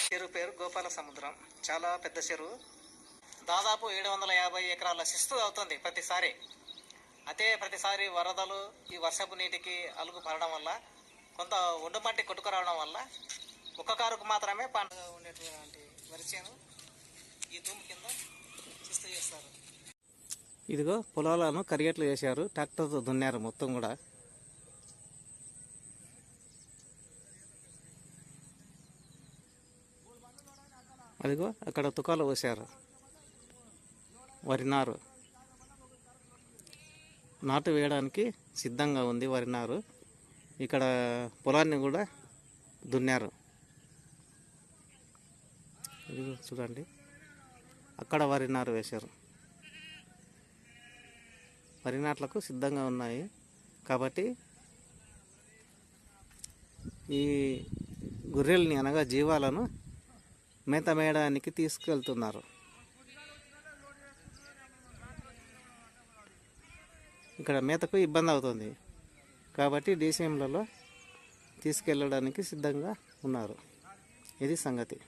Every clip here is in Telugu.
చెరువు పేరు గోపాల సముద్రం. చాలా పెద్ద చెరువు. దాదాపు 750 ఎకరాల శిస్తు అవుతుంది ప్రతిసారి. అయితే ప్రతిసారి వరదలు, ఈ వర్షపు నీటికి అలుగు పడడం వల్ల, కొంత ఒండుమట్టి కొట్టుకురావడం వల్ల ఒక్క కారుకు మాత్రమే పండుగ ఉండేటువంటి వరిచేను ఈ తూము కింద శిస్తు చేస్తారు. ఇదిగో పొలాలను కరిగట్లు వేశారు, ట్రాక్టర్తో దున్నారు మొత్తం కూడా. అదిగో అక్కడ తుకాలు పోసారు. వరి నారు నాటు వేయడానికి సిద్ధంగా ఉంది. వరి నారు ఇక్కడ పొలాన్ని కూడా దున్నారు. ఇది చూడండి, అక్కడ వరి నారు వేశారు. వరి నాట్లకు సిద్ధంగా ఉన్నాయి కాబట్టి ఈ గొర్రెల్ని అనగా జీవాలను మేత మేయడానికి తీసుకెళ్తున్నారు. ఇక్కడ మేతకు ఇబ్బంది అవుతుంది కాబట్టి డీసీఎంలలో తీసుకెళ్ళడానికి సిద్ధంగా ఉన్నారు. ఇది సంగతి.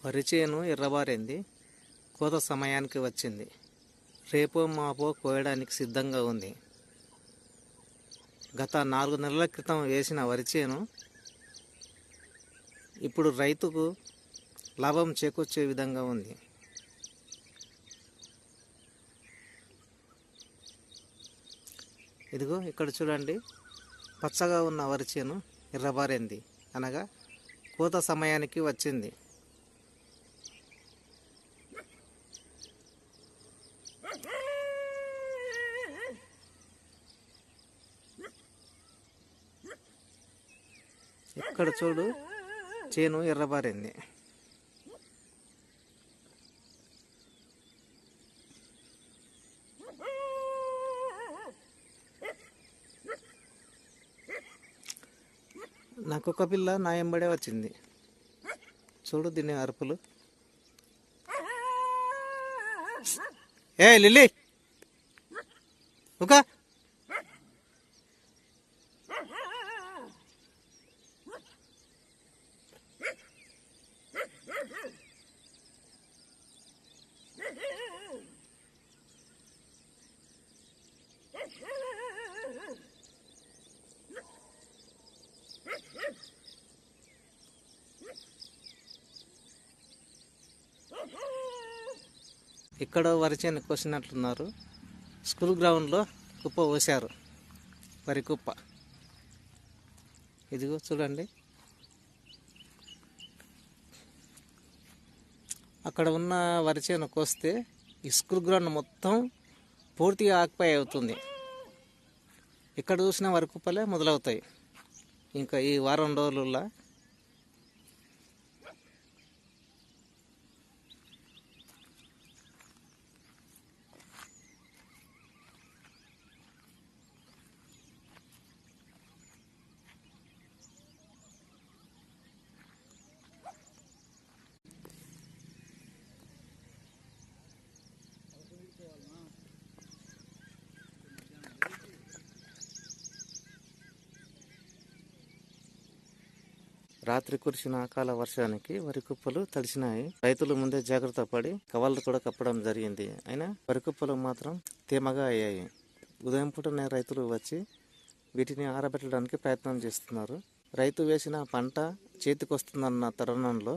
వరి చేను ఎర్రబారింది. కోత సమయానికి వచ్చింది. రేపో మాపో కోయడానికి సిద్ధంగా ఉంది. గత 4 నెలల క్రితం వేసిన వరి చేను ఇప్పుడు రైతుకు లాభం చేకూర్చే విధంగా ఉంది. ఇదిగో ఇక్కడ చూడండి, పచ్చగా ఉన్న వరి చేను ఎర్రబారింది, అనగా కోత సమయానికి వచ్చింది. ఇక్కడ చూడు, చేను ఎర్రబారింది. నాకొక పిల్ల నా ఎంబడే వచ్చింది. చూడు దీని అరుపులు. ఏ లిల్లీ, ఒక ఇక్కడ వరి చేను కోసినట్లున్నారు. స్కూల్ గ్రౌండ్లో కుప్ప పోసారు, వరి కుప్ప. ఇదిగో చూడండి, అక్కడ ఉన్న వరి చేను కోస్తే ఈ స్కూల్ గ్రౌండ్ మొత్తం పూర్తిగా ఆక్యుపై అవుతుంది. ఇక్కడ చూసిన వరి కుప్పలే మొదలవుతాయి ఇంకా ఈ వారం రోజుల్లో. రాత్రి కురిసిన అకాల వర్షానికి వరి కుప్పలు తడిసినాయి. రైతులు ముందే జాగ్రత్త పడి కవర్లు కూడా కప్పడం జరిగింది. అయినా వరి కుప్పలు మాత్రం తేమగా అయ్యాయి. ఉదయం పూటనే రైతులు వచ్చి వీటిని ఆరబెట్టడానికి ప్రయత్నం చేస్తున్నారు. రైతు వేసిన పంట చేతికొస్తుందన్న తరుణంలో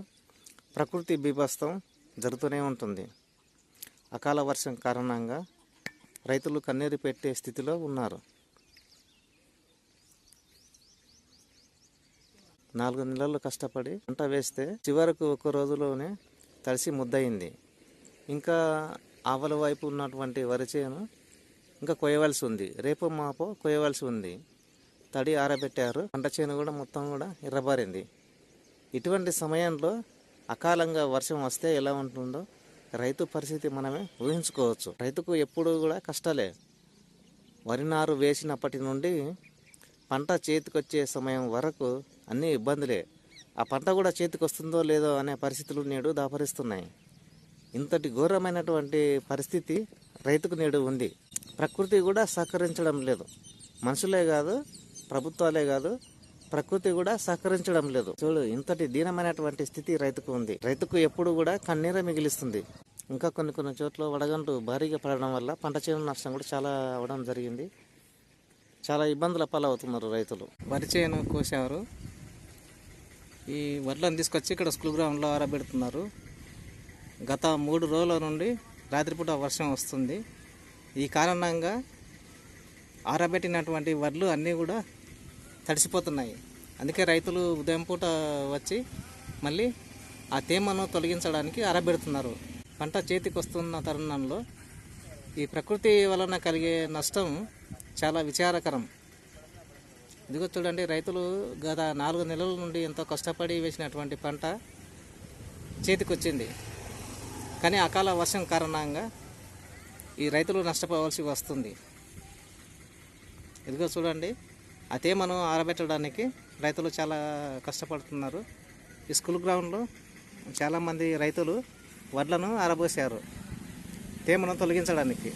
ప్రకృతి బీభత్సం జరుగుతూనే ఉంటుంది. అకాల వర్షం కారణంగా రైతులు కన్నీరు పెట్టే స్థితిలో ఉన్నారు. 4 నెలలు కష్టపడి పంట వేస్తే చివరకు 1 రోజులోనే తడిసి ముద్దయింది. ఇంకా ఆవల వైపు ఉన్నటువంటి వరి చేను ఇంకా కొయ్యవలసి ఉంది. రేపు మాపో కొయ్యవలసి ఉంది. తడి ఆరబెట్టారు. పంట చేను కూడా మొత్తం కూడా ఎర్రబారింది. ఇటువంటి సమయంలో అకాలంగా వర్షం వస్తే ఎలా ఉంటుందో రైతు పరిస్థితి మనమే ఊహించుకోవచ్చు. రైతుకు ఎప్పుడు కూడా కష్టాలే. వరి నారు వేసినప్పటి నుండి పంట చేతికొచ్చే సమయం వరకు అన్ని ఇబ్బందులే. ఆ పంట కూడా చేతికి వస్తుందో లేదో అనే పరిస్థితులు నేడు దాపరిస్తున్నాయి. ఇంతటి ఘోరమైనటువంటి పరిస్థితి రైతుకు నేడు ఉంది. ప్రకృతి కూడా సహకరించడం లేదు. మనుషులే కాదు, ప్రభుత్వాలే కాదు, ప్రకృతి కూడా సహకరించడం లేదు. చూడు, ఇంతటి దీనమైనటువంటి స్థితి రైతుకు ఉంది. రైతుకు ఎప్పుడు కూడా కన్నీరే మిగిలిస్తుంది. ఇంకా కొన్ని చోట్ల వడగండ్లు భారీగా పడడం వల్ల పంట చేను నష్టం కూడా చాలా అవడం జరిగింది. చాలా ఇబ్బందుల పాలవుతున్నారు రైతులు. వరి చేను కోసారు. ఈ వడ్లను తీసుకొచ్చి ఇక్కడ స్కూల్ గ్రౌండ్లో ఆరబెడుతున్నారు. గత 3 రోజుల నుండి రాత్రిపూట వర్షం వస్తుంది. ఈ కారణంగా ఆరబెట్టినటువంటి వడ్లు అన్నీ కూడా తడిసిపోతున్నాయి. అందుకే రైతులు ఉదయం పూట వచ్చి మళ్ళీ ఆ తేమను తొలగించడానికి ఆరబెడుతున్నారు. పంట చేతికి వస్తున్న తరుణంలో ఈ ప్రకృతి వలన కలిగే నష్టం చాలా విచారకరం. ఇదిగో చూడండి, రైతులు గత 4 నెలల నుండి ఎంతో కష్టపడి వేసినటువంటి పంట చేతికొచ్చింది. కానీ అకాల వర్షం కారణంగా ఈ రైతులు నష్టపోవాల్సి వస్తుంది. ఇదిగో చూడండి, ఆ తేమను ఆరబెట్టడానికి రైతులు చాలా కష్టపడుతున్నారు. ఈ స్కూల్ గ్రౌండ్లో చాలామంది రైతులు వడ్లను ఆరబోసారు తేమను తొలగించడానికి.